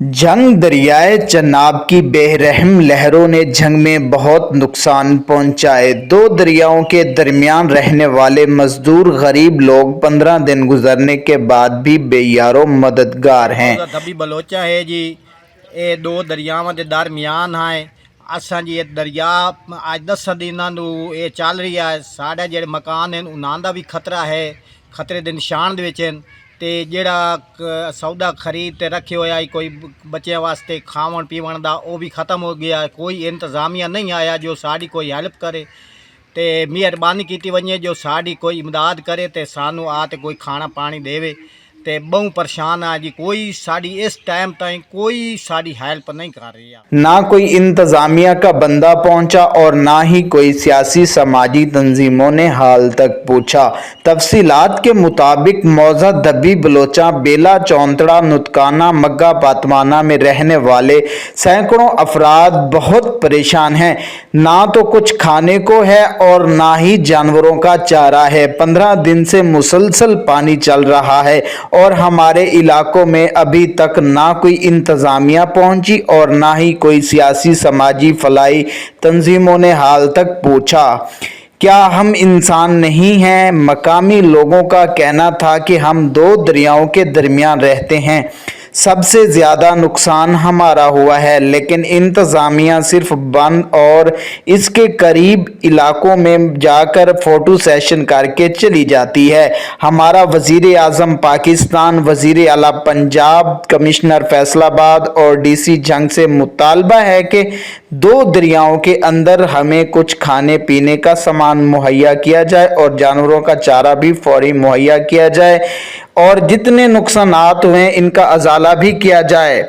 जंग दरियाए चनाब की बेरहम लहरों ने जंग में बहुत नुकसान पहुंचाए। दो दरियाओं के दरमियान रहने वाले मजदूर गरीब लोग 15 दिन गुजरने के बाद भी बेयारो मददगार हैं। तभी बलोचा है जी, ये दो दरियावां दे दरमियान है। असां जी दरिया अज 10 दिनां नूं ये चल रही है। साढ़े जेह्ड़े मकान हैं उन्हां दा भी खतरा है, खतरे दे निशान दे विच हैं। ते जेह्ड़ा सौदा खरीद ते रखे होया कोई बच्चों वास्ते खावन पीवन दा वो भी ख़त्म हो गया। कोई इंतज़ामिया नहीं आया जो साड़ी कोई हेल्प करे ते मेहरबानी की वजे जो साड़ी कोई इमदाद करे ते सानू आ ते कोई खाना पानी देवे। ते बहु परेशान आ जी, कोई साड़ी इस टाइम ताईं कोई साड़ी हेल्प नहीं कर रही है। ना कोई इंतजामिया का बंदा पहुंचा और ना ही कोई सियासी समाजी तंजीमों ने हाल तक पूछा। तफसीलात के मुताबिक मौजा दबी बलोचा बेला चौंतड़ा नुतकाना मग्गा पातमाना में रहने वाले सैकड़ों अफराद बहुत परेशान हैं। ना तो कुछ खाने को है और ना ही जानवरों का चारा है। 15 दिन से मुसलसल पानी चल रहा है और हमारे इलाकों में अभी तक ना कोई इंतजामिया पहुंची और ना ही कोई सियासी समाजी फलाई तंजीमों ने हाल तक पूछा। क्या हम इंसान नहीं हैं? मकामी लोगों का कहना था कि हम दो दरियाओं के दरमियान रहते हैं, सबसे ज़्यादा नुकसान हमारा हुआ है, लेकिन इंतज़ामिया सिर्फ बंद और इसके करीब इलाकों में जाकर फ़ोटो सेशन करके चली जाती है। हमारा वज़ीर आज़म पाकिस्तान, वज़ीर आला पंजाब, कमिश्नर फैसलाबाद और DC जंग से मुतालबा है कि दो दरियाओं के अंदर हमें कुछ खाने पीने का सामान मुहैया किया जाए और जानवरों का चारा भी फौरी मुहैया किया जाए और जितने नुकसानात हुए इनका अजाला भी किया जाए।